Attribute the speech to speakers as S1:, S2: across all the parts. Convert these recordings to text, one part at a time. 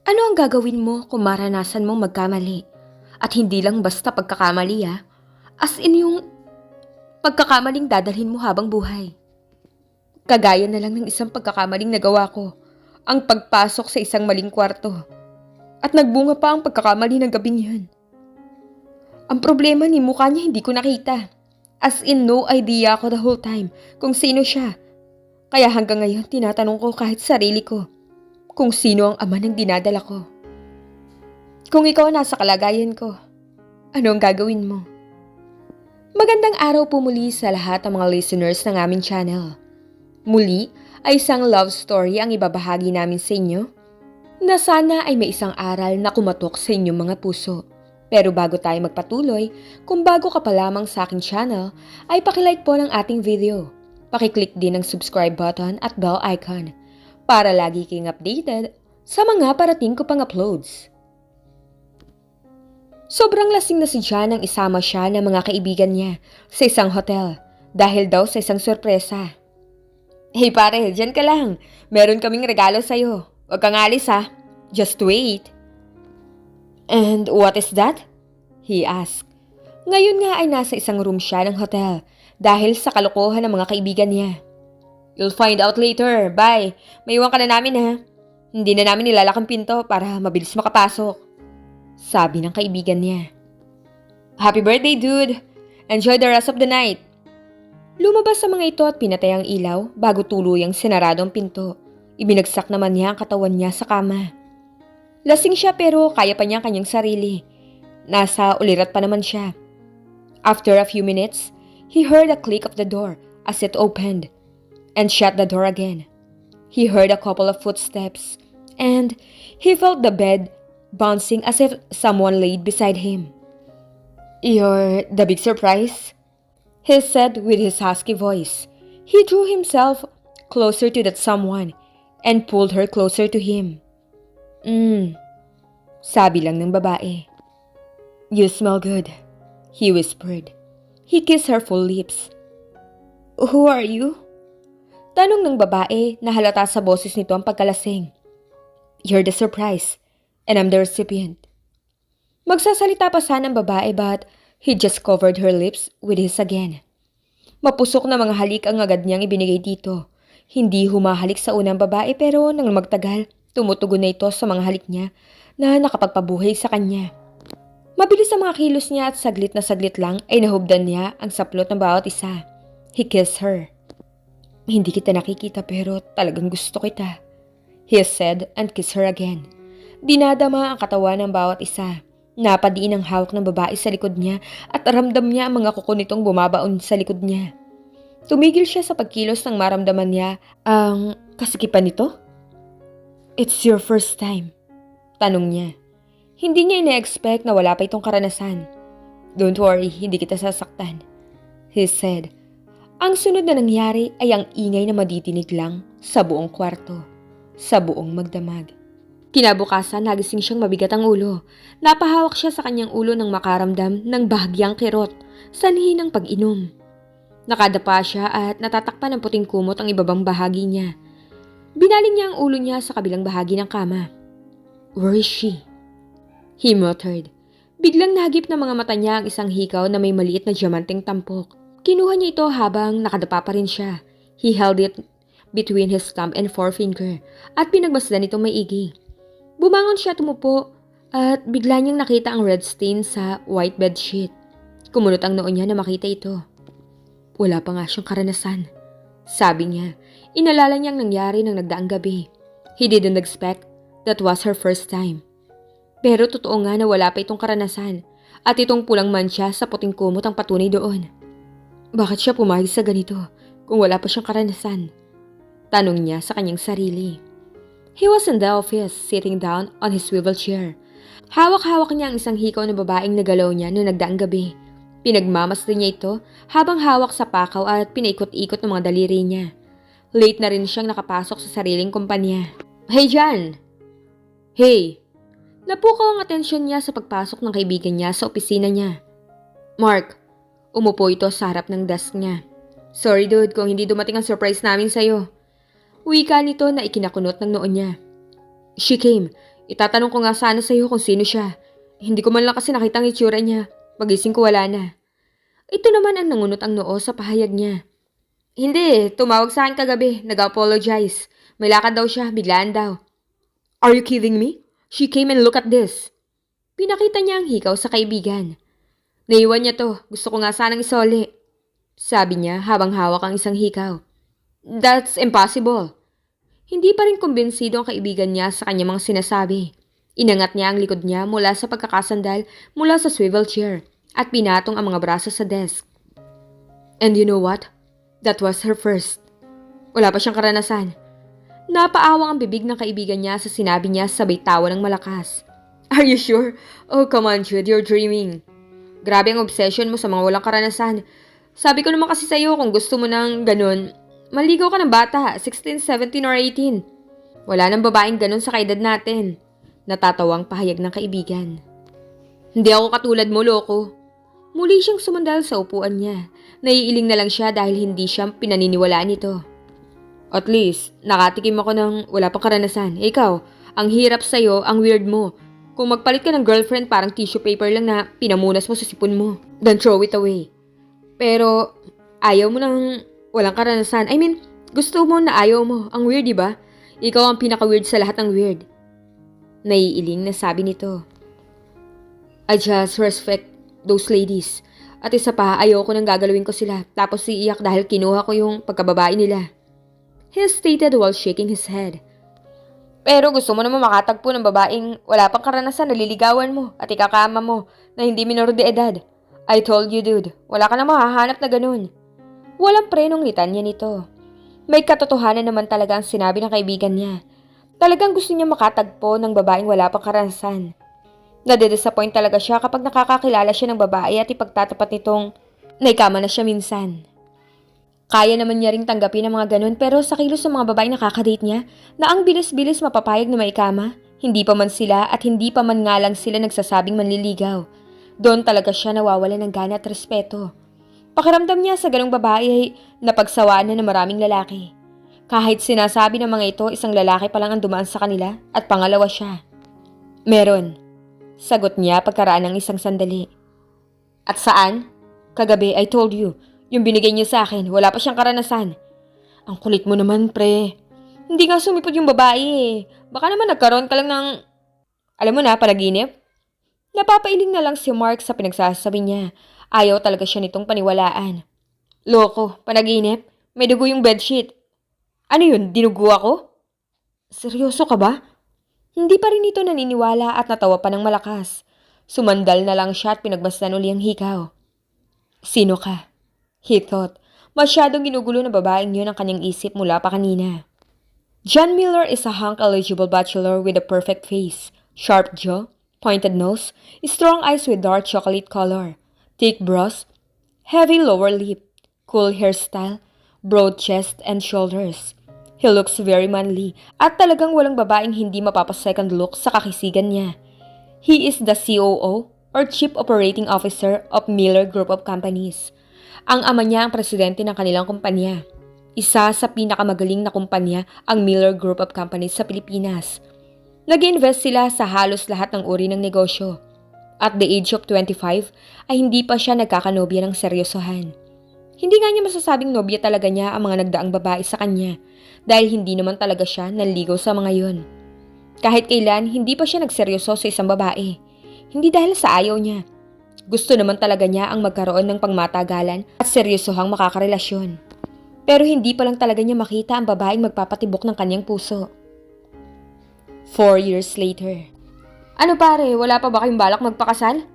S1: Ano ang gagawin mo kung maranasan mong magkamali? At hindi lang basta pagkakamali as in yung pagkakamaling dadalhin mo habang buhay. Kagaya na lang ng isang pagkakamaling nagawa ko, ang pagpasok sa isang maling kwarto. At nagbunga pa ang pagkakamali ng gabing yun. Ang problema ni mukha niya hindi ko nakita. As in no idea ako the whole time kung sino siya. Kaya hanggang ngayon tinatanong ko kahit sarili ko kung sino ang ama ng dinadala ko. Kung ikaw nasa kalagayan ko, ano ang gagawin mo? Magandang araw po muli sa lahat ng mga listeners ng aming channel. Muli ay isang love story ang ibabahagi namin sa inyo na sana ay may isang aral na kumatok sa inyong mga puso. Pero bago tayo magpatuloy, kung bago ka pa lamang sa aking channel, ay pakilike po ng ating video. Pakiclick din ang subscribe button at bell icon para lagi kayong updated sa mga parating ko pang uploads. Sobrang lasing na si John nang isama siya ng mga kaibigan niya sa isang hotel dahil daw sa isang sorpresa. Hey pare, dyan ka lang. Meron kaming regalo sa'yo. Huwag kang alis ha. Just wait. And what is that? He asked. Ngayon nga ay nasa isang room siya ng hotel dahil sa kalokohan ng mga kaibigan niya. You'll find out later. Bye. May iwan ka na namin ha. Hindi na namin nilalak ang pinto para mabilis makapasok. Sabi ng kaibigan niya. Happy birthday, dude! Enjoy the rest of the night! Lumabas sa mga ito at pinatay ang ilaw bago tuluyang sinarado ang pinto. Ibinagsak naman niya ang katawan niya sa kama. Lasing siya pero kaya pa niya ang kanyang sarili. Nasa ulirat pa naman siya. After a few minutes, he heard a click of the door as it opened and shut the door again. He heard a couple of footsteps and he felt the bed bouncing as if someone laid beside him. You're the big surprise? He said with his husky voice. He drew himself closer to that someone and pulled her closer to him. Sabi lang ng babae. You smell good, he whispered. He kissed her full lips. Who are you? Tanong ng babae na halata sa boses nito ang pagkalasing. You're the surprise, and I'm the recipient. Magsasalita pa sana ang babae but he just covered her lips with his again. Mapusok na mga halik ang agad niyang ibinigay dito. Hindi humahalik sa unang babae pero nang magtagal, tumutugon na ito sa mga halik niya na nakapagpabuhay sa kanya. Mabilis ang mga kilos niya at saglit na saglit lang ay nahubdan niya ang saplot ng bawat isa. He kissed her. Hindi kita nakikita pero talagang gusto kita, he said and kissed her again. Dinadama ang katawan ng bawat isa. Napadiin ang hawak ng babae sa likod niya at ramdam niya ang mga kuko nitong bumabaon sa likod niya. Tumigil siya sa pagkilos nang maramdaman niya ang kasikipan nito. It's your first time, tanong niya. Hindi niya ina-expect na wala pa itong karanasan. Don't worry, hindi kita sasaktan, he said. Ang sunod na nangyari ay ang ingay na madidinig lang sa buong kwarto, sa buong magdamag. Kinabukasan, nagising siyang mabigat ang ulo. Napahawak siya sa kanyang ulo nang makaramdam ng bahagyang kirot, sanhi ng pag-inom. Nakadapa siya at natatakpan ng puting kumot ang ibabang bahagi niya. Binaling niya ang ulo niya sa kabilang bahagi ng kama. Where is she? He muttered. Biglang nahagip ng mga mata niya ang isang hikaw na may maliit na diamanteng tampok. Kinuha niya ito habang nakadapa pa rin siya. He held it between his thumb and forefinger at pinagmasdan itong maigi. Bumangon siya, tumupo at bigla niyang nakita ang red stain sa white bedsheet. Kumunot ang noo niya na makita ito. Wala pa nga siyang karanasan, sabi niya. Inalala niyang nangyari nang nagdaang gabi. He didn't expect that was her first time. Pero totoo nga na wala pa itong karanasan at itong pulang mancha sa puting kumot ang patunay doon. Bakit siya pumayag sa ganito kung wala pa siyang karanasan? Tanong niya sa kanyang sarili. He was in the office, sitting down on his swivel chair. Hawak-hawak niya ang isang hikaw na babaeng nagalaw niya noong nagdaang gabi. Pinagmamasdan niya ito habang hawak sa pakaw at pinaikot-ikot ng mga daliri niya. Late na rin siyang nakapasok sa sariling kumpanya. Hey John! Hey! Napukaw ang atensyon niya sa pagpasok ng kaibigan niya sa opisina niya. Mark! Umupo ito sa harap ng desk niya. Sorry dude kung hindi dumating ang surprise namin sa'yo. Wika nito na ikinakunot ng noo niya. She came. Itatanong ko nga sana sa'yo kung sino siya. Hindi ko man lang kasi nakitang itsura niya. Pagising ko wala na. Ito naman ang nangunot ang noo sa pahayag niya. Hindi, tumawag sa akin kagabi. Nag-apologize. May lakad daw siya, biglaan daw. Are you kidding me? She came and look at this. Pinakita niya ang hikaw sa kaibigan. Naiwan niya to. Gusto ko nga sanang isoli. Sabi niya habang hawak ang isang hikaw. That's impossible. Hindi pa rin kumbinsido ang kaibigan niya sa kanyang mga sinasabi. Inangat niya ang likod niya mula sa pagkakasandal mula sa swivel chair at pinatong ang mga braso sa desk. And you know what? That was her first. Wala pa siyang karanasan. Napaawang ang bibig ng kaibigan niya sa sinabi niya sabay tawa ng malakas. Are you sure? Oh, come on, Jude, you're dreaming. Grabe ang obsession mo sa mga walang karanasan. Sabi ko naman kasi sa'yo kung gusto mo ng ganun, maligaw ka ng bata, 16, 17, or 18. Wala nang babaeng ganun sa kaedad natin. Natatawang pahayag ng kaibigan. Hindi ako katulad mo, loko. Muli siyang sumandal sa upuan niya. Naiiling na lang siya dahil hindi siya pinaniniwalaan nito. At least, nakatikim ako ng wala pang karanasan. Ikaw, ang hirap sa'yo, ang weird mo. Kung magpalit ka ng girlfriend, parang tissue paper lang na pinamunas mo sa sipon mo. Then throw it away. Pero, ayaw mo ng walang karanasan. I mean, gusto mo na ayaw mo. Ang weird, diba? Ikaw ang pinaka-weird sa lahat ng weird. Naiiling na sabi nito. I just respect those ladies. At isa pa, ayaw ko nang gagalawin ko sila. Tapos iiyak dahil kinuha ko yung pagkababae nila. He stated while shaking his head. Pero gusto mo naman makatagpo ng babaeng wala pang karanasan na liligawan mo at ikakama mo na hindi minor de edad. I told you, dude, wala ka na mahahanap na ganun. Walang prenong litanya nito. May katotohanan naman talaga ang sinabi ng kaibigan niya. Talagang gusto niya makatagpo ng babaeng wala pang karanasan. Nade-disappoint talaga siya kapag nakakakilala siya ng babae at ipagtatapat nitong naikama na siya minsan. Kaya naman niya ring tanggapin ang mga ganun pero sa kilos ng mga babaeng nakakadate niya na ang bilis-bilis mapapayag na maikama, hindi pa man sila at hindi pa man nga lang sila nagsasabing manliligaw. Doon talaga siya nawawala ng gana at respeto. Pakiramdam niya sa ganung babae ay napagsawaan na ng maraming lalaki. Kahit sinasabi ng mga ito isang lalaki pa lang ang dumaan sa kanila at pangalawa siya. Meron. Sagot niya pagkaraan ng isang sandali. At saan? Kagabi, I told you. Yung binigay niyo sa akin, wala pa siyang karanasan. Ang kulit mo naman, pre. Hindi nga sumipot yung babae eh. Baka naman nagkaroon ka lang ng, alam mo na, panaginip? Napapailing na lang si Mark sa pinagsasabi niya. Ayaw talaga siya nitong paniwalaan. Loko, panaginip? May dugo yung bedsheet. Ano yun, dinugo ako? Seryoso ka ba? Hindi pa rin ito naniniwala at natawa pa ng malakas. Sumandal na lang siya at pinagmasdan uli ang hikaw. Sino ka? He thought. Masyadong ginugulo na babaeng yun ang kanyang isip mula pa kanina. John Miller is a hunk-eligible bachelor with a perfect face, sharp jaw, pointed nose, strong eyes with dark chocolate color, thick brows, heavy lower lip, cool hairstyle, broad chest and shoulders. He looks very manly at talagang walang babaeng hindi mapapasecond look sa kakisigan niya. He is the COO or Chief Operating Officer of Miller Group of Companies. Ang ama niya ang presidente ng kanilang kumpanya. Isa sa pinakamagaling na kumpanya ang Miller Group of Companies sa Pilipinas. Nag-invest sila sa halos lahat ng uri ng negosyo. At the age of 25 ay hindi pa siya nagkakanobya ng seryosohan. Hindi nga niya masasabing nobya talaga niya ang mga nagdaang babae sa kanya dahil hindi naman talaga siya nanligaw sa mga yun. Kahit kailan, hindi pa siya nagseryoso sa isang babae. Hindi dahil sa ayaw niya. Gusto naman talaga niya ang magkaroon ng pangmatagalan at seryosohang makakarelasyon. Pero hindi pa lang talaga niya makita ang babaeng magpapatibok ng kanyang puso. 4 years later. Ano pare, wala pa ba kayong balak magpakasal?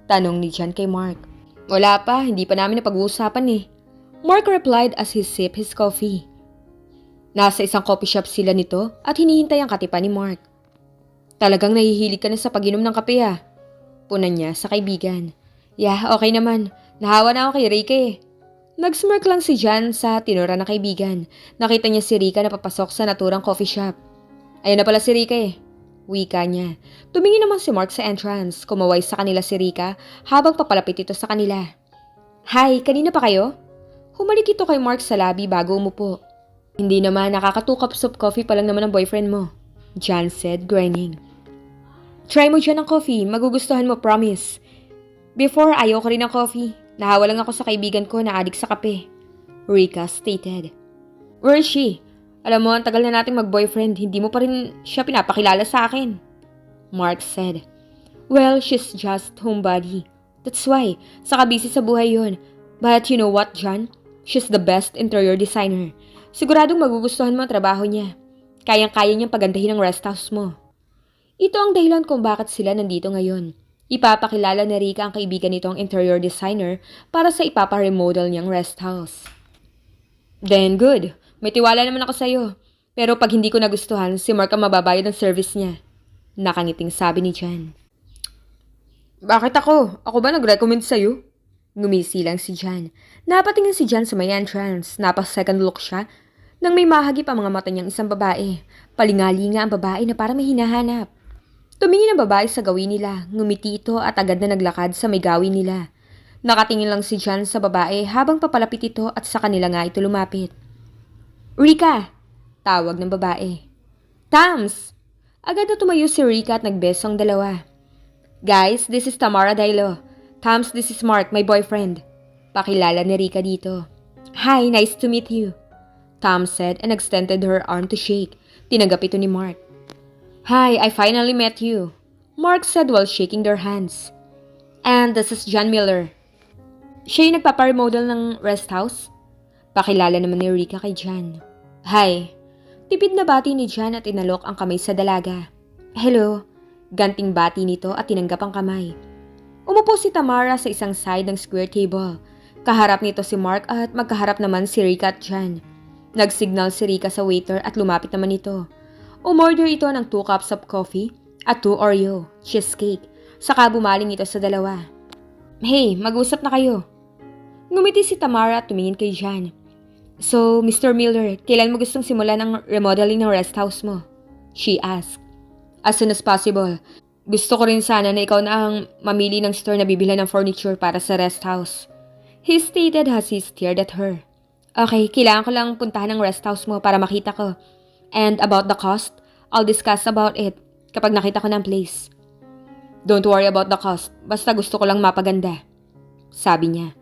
S1: Tanong ni John kay Mark. Wala pa, hindi pa namin napag-uusapan eh. Mark replied as he sipped his coffee. Nasa isang coffee shop sila nito at hinihintay ang katipan ni Mark. Talagang nahihilig ka na sa pag-inom ng kape ah. Punan niya sa kaibigan. Yeah, okay naman. Nahawa na ako kay Rika eh. Nag-smirk lang si John sa tinura ng kaibigan. Nakita niya si Rika na papasok sa naturang coffee shop. Ayun na pala si Rika eh. Wika niya. Tumingin naman si Mark sa entrance. Kumaway sa kanila si Rika habang papalapit ito sa kanila. Hi, kanina pa kayo? Humalik ito kay Mark sa lobby bago umupo. Hindi naman, nakaka-2 cups of coffee pa lang naman ang boyfriend mo. John said, grinning. Try mo dyan ng coffee, magugustuhan mo, promise. Before, ayaw ko rin ng coffee. Nahawa lang ako sa kaibigan ko na adik sa kape. Rika stated. Where is she? Alam mo, ang tagal na nating mag-boyfriend, hindi mo pa rin siya pinapakilala sa akin. Mark said. Well, she's just homebody. That's why, saka busy sa buhay yun. But you know what, John? She's the best interior designer. Siguradong magugustuhan mo ang trabaho niya. Kayang-kaya niyang pagandahin ang rest house mo. Ito ang dahilan kung bakit sila nandito ngayon. Ipapakilala ni Rika ang kaibigan nitong interior designer para sa ipapa-remodel niyang rest house. Then good. May tiwala naman ako sa'yo. Pero pag hindi ko nagustuhan, si Mark ang mababayad ng service niya. Nakangiting sabi ni Jan. Bakit ako? Ako ba nag-recommend sa'yo? Ngumisi lang si Jan. Napatingin si Jan sa may entrance. Napa-second look siya. Nang may mahagip ang mga mata niyang isang babae. Palingali nga ang babae na para may hinahanap. Tumingin ang babae sa gawin nila. Ngumiti ito at agad na naglakad sa may gawin nila. Nakatingin lang si Jan sa babae habang papalapit ito at sa kanila nga ito lumapit. Rika! Tawag ng babae. Tams! Agad na tumayo si Rika at nagbeso ang dalawa. Guys, this is Tamara Dailo. Tams, this is Mark, my boyfriend. Pakilala ni Rika dito. Hi, nice to meet you. Tam said and extended her arm to shake. Tinanggap ito ni Mark. Hi, I finally met you. Mark said while shaking their hands. And this is John Miller. Siya yung nagpaparemodel ng rest house? Pakilala naman ni Rika kay John. Hi. Tipid na bati ni John at inalok ang kamay sa dalaga. Hello. Ganting bati nito at tinanggap ang kamay. Umupo si Tamara sa isang side ng square table. Kaharap nito si Mark at magkaharap naman si Rika at Jan. Nagsignal si Rika sa waiter at lumapit naman ito. Umorder ito ng 2 cups of coffee at 2 Oreo, cheesecake. Saka bumaling ito sa dalawa. Hey, mag-usap na kayo. Ngumiti si Tamara at tumingin kay Jan. So, Mr. Miller, kailan mo gustong simulan ang remodeling ng rest house mo? She asked. As soon as possible. Gusto ko rin sana na ikaw na ang mamili ng store na bibili ng furniture para sa rest house. He stated as he stared at her. Okay, kailangan ko lang puntahan ng rest house mo para makita ko. And about the cost, I'll discuss about it kapag nakita ko ng place. Don't worry about the cost, basta gusto ko lang mapaganda. Sabi niya.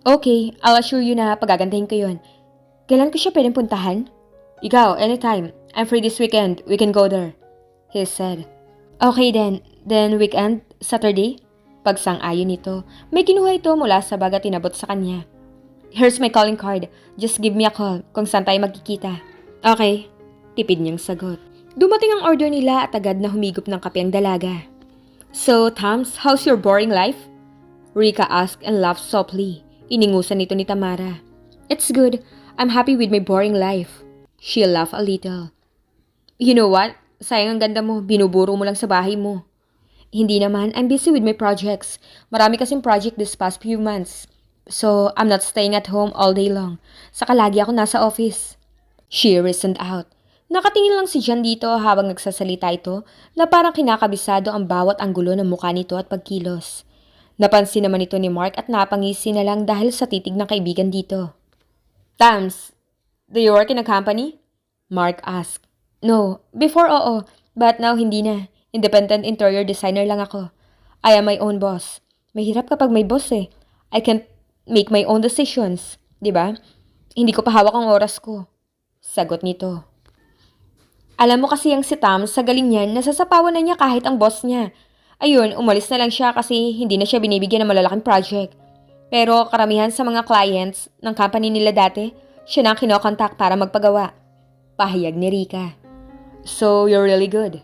S1: Okay, I'll assure you na pagagandahin ko yun. Kailan ko siya pwedeng puntahan? Ikaw, anytime. I'm free this weekend, we can go there. He said. Okay then weekend, Saturday? Pagsang-ayon nito, may kinuha ito mula sa bag at tinabot sa kanya. Here's my calling card, just give me a call kung saan tayo magkikita. Okay, tipid niyang sagot. Dumating ang order nila at agad na humigop ng kape ang dalaga. So, Tams, how's your boring life? Rika asked and laughed softly. Iningusan nito ni Tamara. It's good, I'm happy with my boring life. She laughed a little. You know what? Sayang ang ganda mo, binuburo mo lang sa bahay mo. Hindi naman, I'm busy with my projects. Marami kasing project this past few months. So, I'm not staying at home all day long. Saka lagi ako nasa office. She reasoned out. Nakatingin lang si Jan dito habang nagsasalita ito na parang kinakabisado ang bawat anggulo ng mukha nito at pagkilos. Napansin naman ito ni Mark at napangisi na lang dahil sa titig ng kaibigan dito. Tams, do you work in a company? Mark asked. No, before oo, but now hindi na. Independent interior designer lang ako. I am my own boss. Mahirap kapag may boss eh. I can't make my own decisions, di ba? Hindi ko pa hawak ang oras ko. Sagot nito. Alam mo kasi yung si Tam, sa galing niyan, nasasapawan na niya kahit ang boss niya. Ayun, umalis na lang siya kasi hindi na siya binibigyan ng malalaking project. Pero karamihan sa mga clients ng company nila dati, siya na ang kinokontak para magpagawa. Pahayag ni Rika. So, you're really good.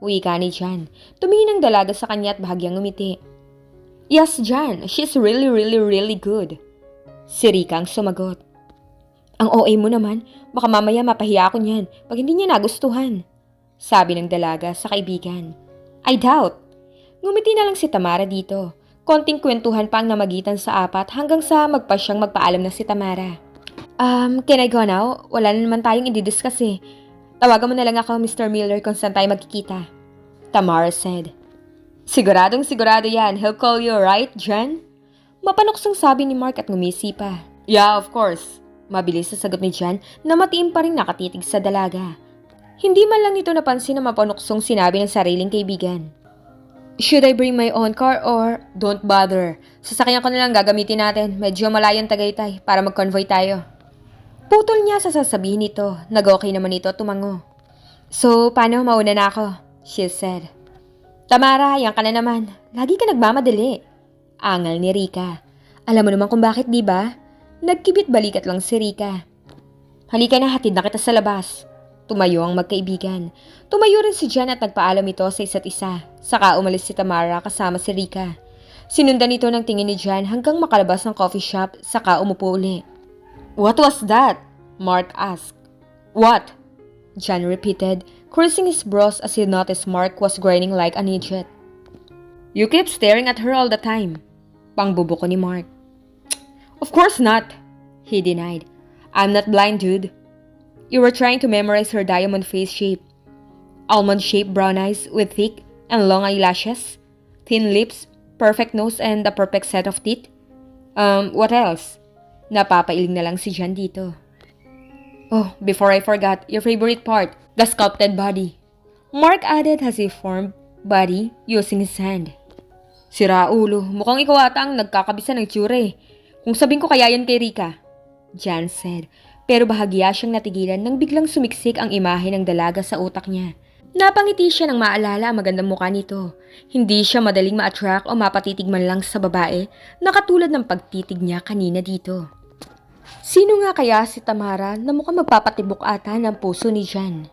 S1: Wika ni Jan. Tumingin ang dalaga sa kanya at bahagyang ngumiti. Yes, Jan. She's really, really, really good. Si Rika ang sumagot. Ang OA mo naman. Baka mamaya mapahiya ako niyan pag hindi niya nagustuhan. Sabi ng dalaga sa kaibigan. I doubt. Ngumiti na lang si Tamara dito. Konting kwentuhan pa ang namagitan sa apat hanggang sa magpasyang magpaalam na si Tamara. Can I go now? Wala na naman tayong i-discuss eh. Tawagan mo na lang ako, Mr. Miller, kung saan tayo magkikita. Tamara said. Siguradong sigurado yan. He'll call you, right, Jan? Mapanuksong sabi ni Mark at ngumisi pa. Yeah, of course. Mabilis sa sagot ni Jan na matiim pa rin nakatitig sa dalaga. Hindi man lang nito napansin na mapanuksong sinabi ng sariling kaibigan. Should I bring my own car or don't bother? Sasakyan ko na lang gagamitin natin. Medyo malayong Tagaytay para mag-convoy tayo. Putol niya sa sasabihin nito. Nag-okay naman ito tumango. So, paano mauna na ako? She said. Tamara, yan ka na naman. Lagi ka nagmamadali. Angal ni Rika. Alam mo naman kung bakit, di ba? Nagkibit balikat lang si Rika. Halika na, hatid na kita sa labas. Tumayo ang magkaibigan. Tumayo rin si Jan at nagpaalam ito sa isa't isa. Saka umalis si Tamara kasama si Rika. Sinundan ito ng tingin ni Jan hanggang makalabas ng coffee shop, saka umupo uli. What was that? Mark asked. What? Jan repeated, crossing his brows as he noticed Mark was grinning like an idiot. You keep staring at her all the time. Pangbubuko ni Mark. Of course not, he denied. I'm not blind, dude. You were trying to memorize her diamond face shape. Almond-shaped brown eyes with thick and long eyelashes, thin lips, perfect nose, and a perfect set of teeth. What else? Napapailing na lang si Jan dito. Oh, before I forgot, your favorite part, the sculpted body. Mark added as he formed body using his hand. Sira ulo, mukhang ikaw ata ang nagkakabisa ng tsure. Kung sabihin ko kaya yan kay Rika, Jan said. Pero bahagya siyang natigilan nang biglang sumiksik ang imahe ng dalaga sa utak niya. Napangiti siya nang maalala ang magandang mukha nito. Hindi siya madaling ma-attract o mapatitig man lang sa babae na katulad ng pagtitig niya kanina dito. Sino nga kaya si Tamara na mukhang magpapatibok ata ng puso ni Jan?